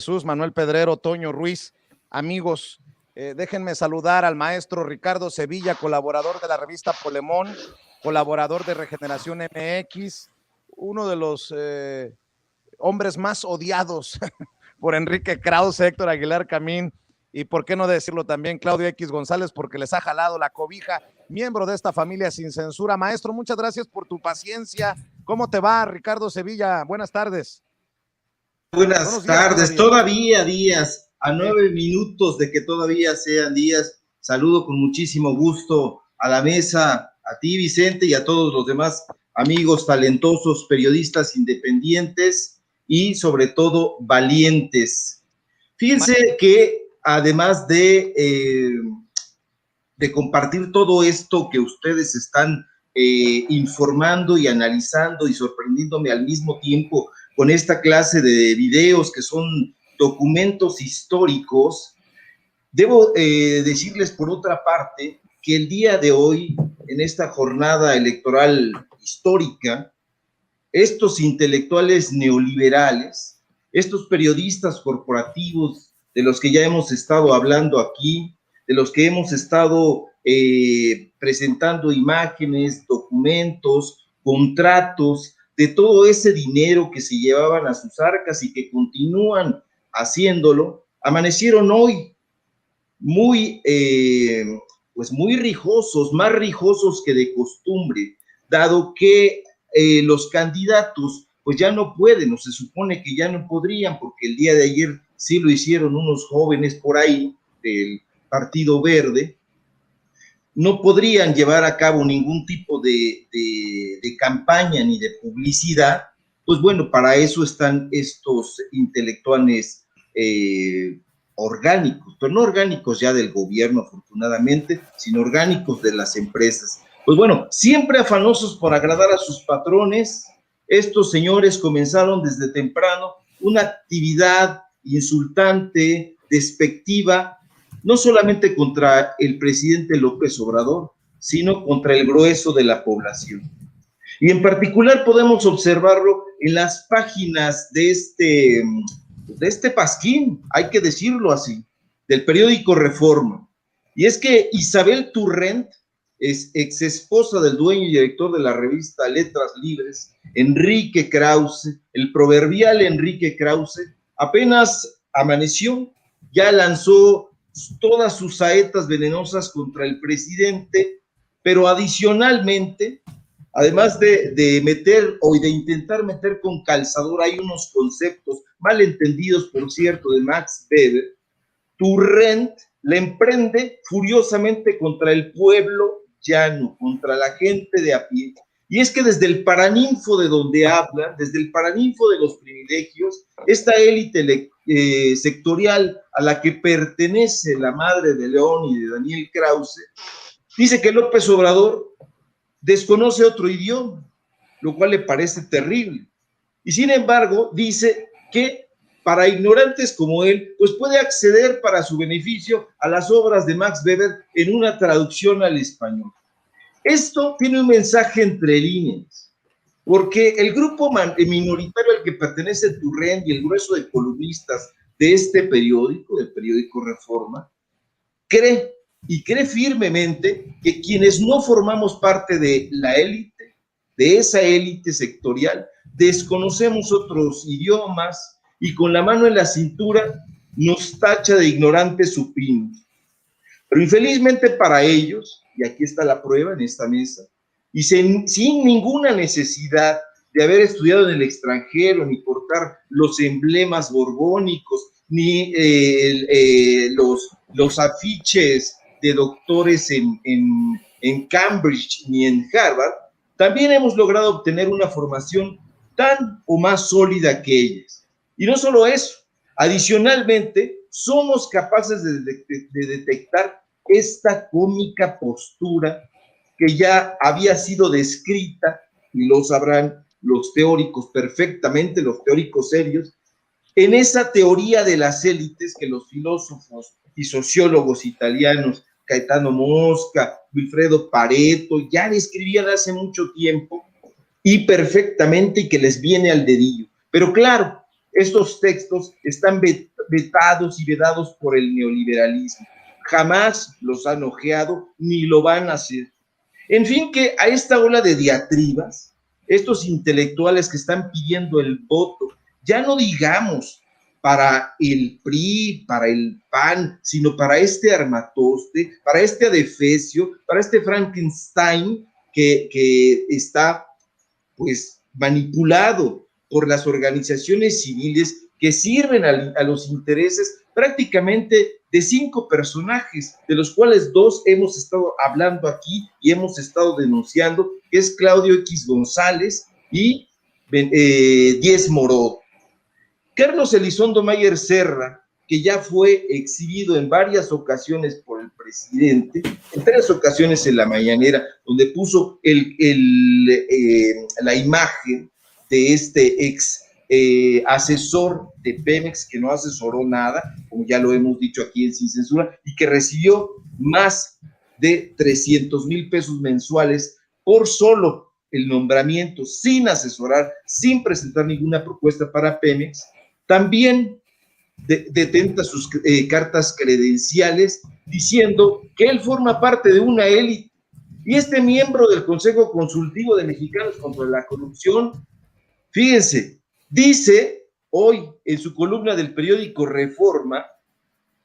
Jesús, Manuel Pedrero, Toño Ruiz, amigos, déjenme saludar al maestro Ricardo Sevilla, colaborador de la revista Polemón, colaborador de Regeneración MX, uno de los hombres más odiados por Enrique Krause, Héctor Aguilar Camín, y por qué no decirlo también Claudio X González, porque les ha jalado la cobija, miembro de esta familia sin censura. Maestro, muchas gracias por tu paciencia. ¿Cómo te va, Ricardo Sevilla? Buenas tardes. Buenas tardes, todavía días, a 9 minutos de que todavía sean días. Saludo con muchísimo gusto a la mesa, a ti, Vicente, y a todos los demás amigos talentosos, periodistas independientes y sobre todo valientes. Fíjense que además de compartir todo esto que ustedes están informando y analizando y sorprendiéndome al mismo tiempo con esta clase de videos que son documentos históricos, debo decirles por otra parte que el día de hoy, en esta jornada electoral histórica, estos intelectuales neoliberales, estos periodistas corporativos de los que ya hemos estado hablando aquí, de los que hemos estado presentando imágenes, documentos, contratos, de todo ese dinero que se llevaban a sus arcas y que continúan haciéndolo, amanecieron hoy muy, pues muy rijosos, más rijosos que de costumbre, dado que los candidatos pues ya no pueden, o se supone que ya no podrían, porque el día de ayer sí lo hicieron unos jóvenes por ahí del Partido Verde, no podrían llevar a cabo ningún tipo de campaña ni de publicidad. Pues bueno, para eso están estos intelectuales orgánicos, pero no orgánicos ya del gobierno afortunadamente, sino orgánicos de las empresas. Pues bueno, siempre afanosos por agradar a sus patrones, estos señores comenzaron desde temprano una actividad insultante, despectiva, no solamente contra el presidente López Obrador, sino contra el grueso de la población. Y en particular podemos observarlo en las páginas de este pasquín, hay que decirlo así, del periódico Reforma. Y es que Isabel Turrent, es ex esposa del dueño y director de la revista Letras Libres, Enrique Krause, el proverbial Enrique Krause, apenas amaneció, ya lanzó todas sus saetas venenosas contra el presidente, pero adicionalmente, además de meter o de intentar meter con calzador, hay unos conceptos mal entendidos, por cierto, de Max Weber. Turrent le emprende furiosamente contra el pueblo llano, contra la gente de a pie. Y es que desde el paraninfo de donde habla, desde el paraninfo de los privilegios, esta élite sectorial a la que pertenece la madre de León y de Daniel Krause, dice que López Obrador desconoce otro idioma, lo cual le parece terrible. Y sin embargo, dice que para ignorantes como él, pues puede acceder para su beneficio a las obras de Max Weber en una traducción al español. Esto tiene un mensaje entre líneas, porque el grupo minoritario al que pertenece Turrent y el grueso de columnistas de este periódico, del periódico Reforma, cree firmemente que quienes no formamos parte de la élite, de esa élite sectorial, desconocemos otros idiomas y con la mano en la cintura nos tacha de ignorantes supinos. Pero infelizmente para ellos, y aquí está la prueba en esta mesa, y sin ninguna necesidad de haber estudiado en el extranjero, ni portar los emblemas borbónicos, ni los afiches de doctores en Cambridge ni en Harvard, también hemos logrado obtener una formación tan o más sólida que ellas. Y no solo eso, adicionalmente, somos capaces de detectar esta cómica postura que ya había sido descrita, y lo sabrán los teóricos perfectamente, los teóricos serios, en esa teoría de las élites que los filósofos y sociólogos italianos, Gaetano Mosca, Wilfredo Pareto, ya describían hace mucho tiempo y perfectamente, y que les viene al dedillo. Pero claro, estos textos están vetados y vedados por el neoliberalismo. Jamás los han ojeado ni lo van a hacer. En fin, que a esta ola de diatribas, estos intelectuales que están pidiendo el voto, ya no digamos para el PRI, para el PAN, sino para este armatoste, para este adefesio, para este Frankenstein que está pues manipulado por las organizaciones civiles que sirven a los intereses prácticamente de 5 personajes, de los cuales 2 hemos estado hablando aquí y hemos estado denunciando, que es Claudio X González y Diez Moró. Carlos Elizondo Mayer Serra, que ya fue exhibido en varias ocasiones por el presidente, en 3 ocasiones en la mañanera, donde puso la imagen de este ex asesor de Pemex, que no asesoró nada, como ya lo hemos dicho aquí en Sin Censura, y que recibió más de 300,000 pesos mensuales por solo el nombramiento, sin asesorar, sin presentar ninguna propuesta para Pemex. También detenta sus cartas credenciales diciendo que él forma parte de una élite. Y este miembro del Consejo Consultivo de Mexicanos contra la Corrupción, fíjense, dice hoy en su columna del periódico Reforma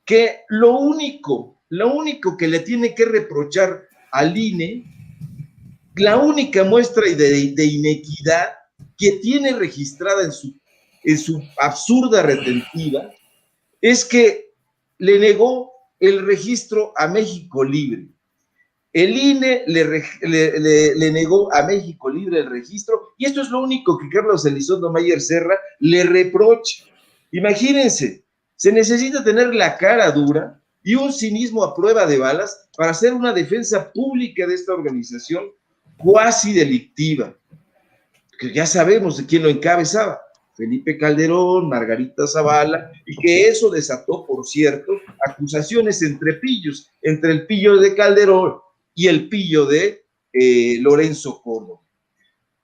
que lo único que le tiene que reprochar al INE, la única muestra de inequidad que tiene registrada en su absurda retentiva, es que le negó el registro a México Libre. El INE le negó a México Libre el registro, y esto es lo único que Carlos Elizondo Mayer Serra le reprocha. Imagínense, se necesita tener la cara dura y un cinismo a prueba de balas para hacer una defensa pública de esta organización cuasi delictiva, que ya sabemos de quién lo encabezaba: Felipe Calderón, Margarita Zavala, y que eso desató, por cierto, acusaciones entre pillos, entre el pillo de Calderón y el pillo de Lorenzo Córdoba.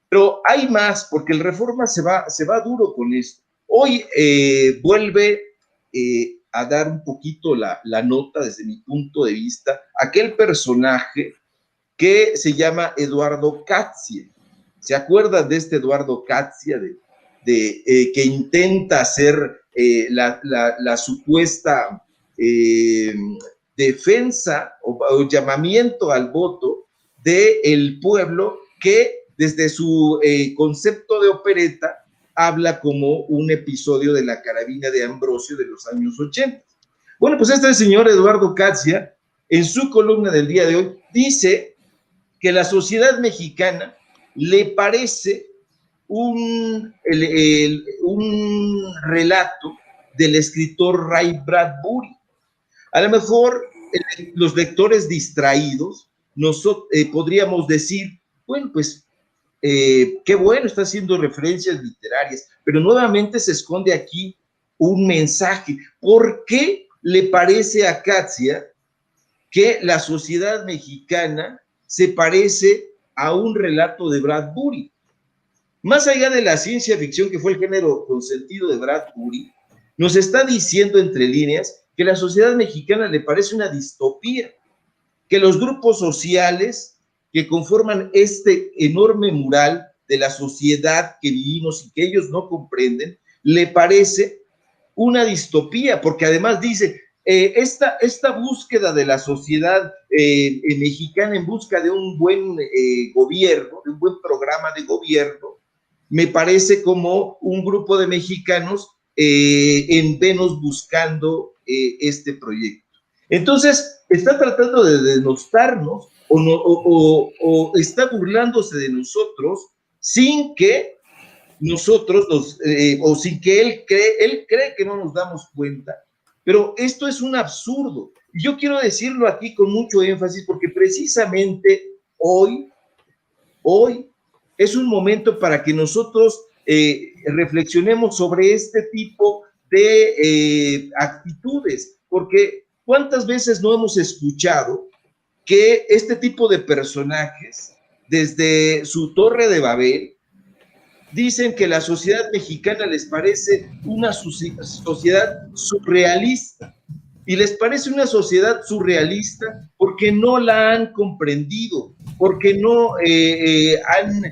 Pero hay más, porque el Reforma se va duro con esto. Hoy vuelve a dar un poquito la nota, desde mi punto de vista, aquel personaje que se llama Eduardo Katzia. ¿Se acuerdan de este Eduardo Katzia, que intenta hacer la supuesta defensa o llamamiento al voto del pueblo, que desde su concepto de opereta habla como un episodio de la carabina de Ambrosio de los años 80? Bueno, pues este señor Eduardo Katzia, en su columna del día de hoy, dice que la sociedad mexicana le parece un relato del escritor Ray Bradbury. A lo mejor los lectores distraídos podríamos decir, bueno, pues qué bueno, está haciendo referencias literarias, pero nuevamente se esconde aquí un mensaje. ¿Por qué le parece a Katzia que la sociedad mexicana se parece a un relato de Bradbury? Más allá de la ciencia ficción, que fue el género consentido de Bradbury, nos está diciendo entre líneas que la sociedad mexicana le parece una distopía, que los grupos sociales que conforman este enorme mural de la sociedad que vivimos y que ellos no comprenden, le parece una distopía, porque además dice, esta búsqueda de la sociedad mexicana en busca de un buen gobierno, de un buen programa de gobierno, me parece como un grupo de mexicanos en Venus buscando este proyecto. Entonces, está tratando de denostarnos o está burlándose de nosotros sin que nosotros, o sin que él cree que no nos damos cuenta. Pero esto es un absurdo. Y yo quiero decirlo aquí con mucho énfasis, porque precisamente hoy es un momento para que nosotros reflexionemos sobre este tipo de actitudes, porque ¿cuántas veces no hemos escuchado que este tipo de personajes, desde su Torre de Babel, dicen que la sociedad mexicana les parece una sociedad surrealista. Y les parece una sociedad surrealista porque no la han comprendido, porque no han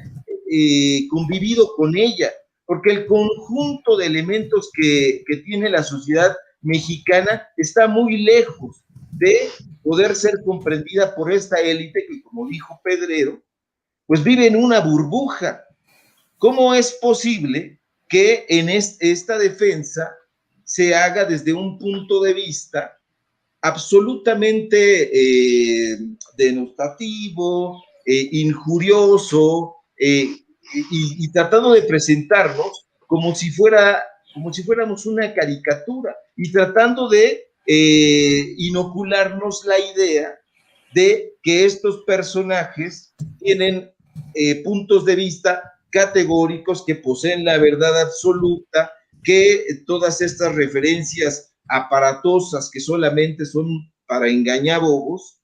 convivido con ella, porque el conjunto de elementos que tiene la sociedad mexicana está muy lejos de poder ser comprendida por esta élite que, como dijo Pedrero, pues vive en una burbuja. ¿Cómo es posible que en esta defensa se haga desde un punto de vista absolutamente denostativo, injurioso, y tratando de presentarnos como si fuéramos una caricatura, y tratando de inocularnos la idea de que estos personajes tienen puntos de vista categóricos, que poseen la verdad absoluta, que todas estas referencias aparatosas que solamente son para engañabobos,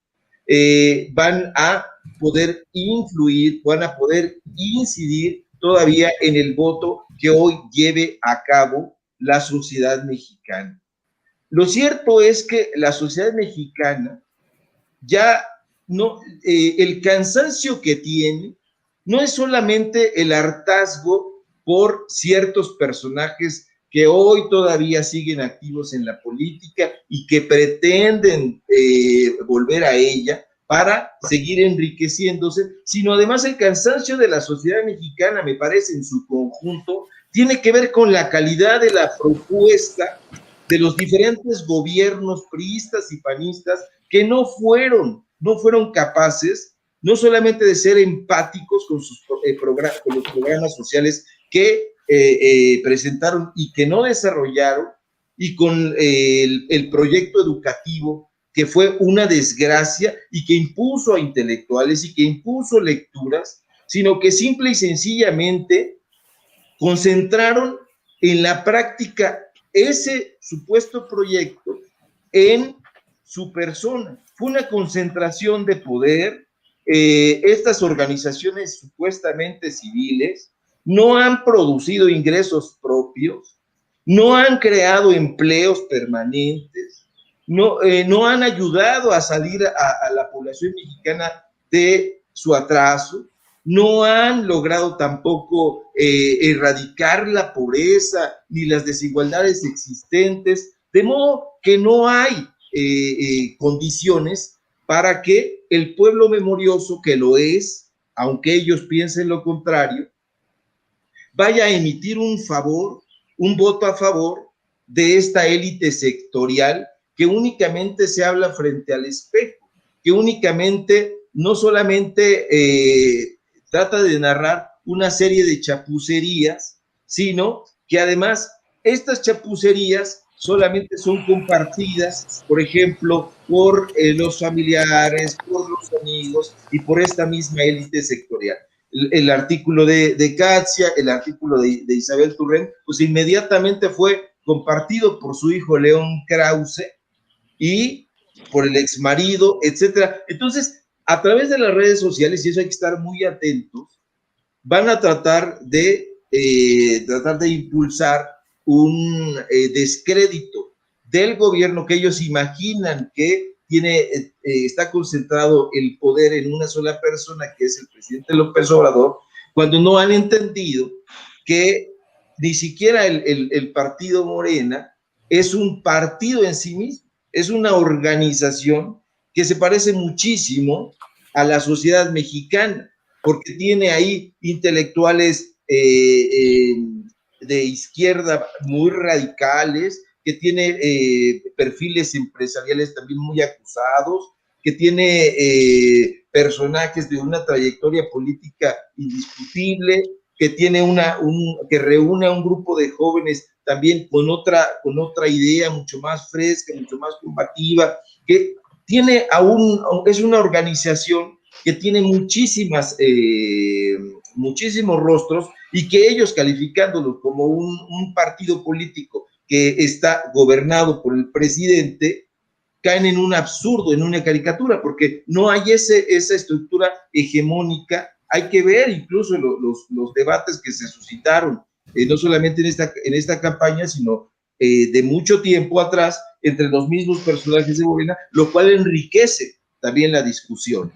van a poder influir, van a poder incidir todavía en el voto que hoy lleve a cabo la sociedad mexicana. Lo cierto es que la sociedad mexicana ya no, el cansancio que tiene no es solamente el hartazgo por ciertos personajes que hoy todavía siguen activos en la política y que pretenden volver a ella para seguir enriqueciéndose, sino además el cansancio de la sociedad mexicana, me parece, en su conjunto, tiene que ver con la calidad de la propuesta de los diferentes gobiernos priistas y panistas que no fueron capaces no solamente de ser empáticos con con los programas sociales que presentaron y que no desarrollaron, y con el proyecto educativo que fue una desgracia y que impuso a intelectuales y que impuso lecturas, sino que simple y sencillamente concentraron en la práctica ese supuesto proyecto en su persona. Fue una concentración de poder. Estas organizaciones supuestamente civiles no han producido ingresos propios, no han creado empleos permanentes, no han ayudado a salir a la población mexicana de su atraso, no han logrado tampoco erradicar la pobreza ni las desigualdades existentes, de modo que no hay condiciones para que el pueblo memorioso, que lo es, aunque ellos piensen lo contrario, vaya a emitir un voto a favor de esta élite sectorial que únicamente se habla frente al espejo, que únicamente no solamente trata de narrar una serie de chapucerías, sino que además estas chapucerías solamente son compartidas, por ejemplo, por los familiares, por los amigos y por esta misma élite sectorial. El artículo de Katia, el artículo de Isabel Turren, pues inmediatamente fue compartido por su hijo León Krause y por el exmarido, etcétera. Entonces, a través de las redes sociales, y eso hay que estar muy atentos, van a tratar de impulsar un descrédito del gobierno, que ellos imaginan que está concentrado el poder en una sola persona, que es el presidente López Obrador, cuando no han entendido que ni siquiera el partido Morena es un partido en sí mismo, es una organización que se parece muchísimo a la sociedad mexicana, porque tiene ahí intelectuales de izquierda muy radicales, que tiene perfiles empresariales también muy acusados, que tiene personajes de una trayectoria política indiscutible, que tiene que reúne a un grupo de jóvenes también con otra idea mucho más fresca, mucho más combativa, que tiene es una organización que tiene muchísimos rostros, y que ellos, calificándolo como un partido político que está gobernado por el presidente, caen en un absurdo, en una caricatura, porque no hay esa estructura hegemónica hay que ver incluso los debates que se suscitaron, no solamente en esta campaña, sino de mucho tiempo atrás, entre los mismos personajes de Morena, lo cual enriquece también la discusión.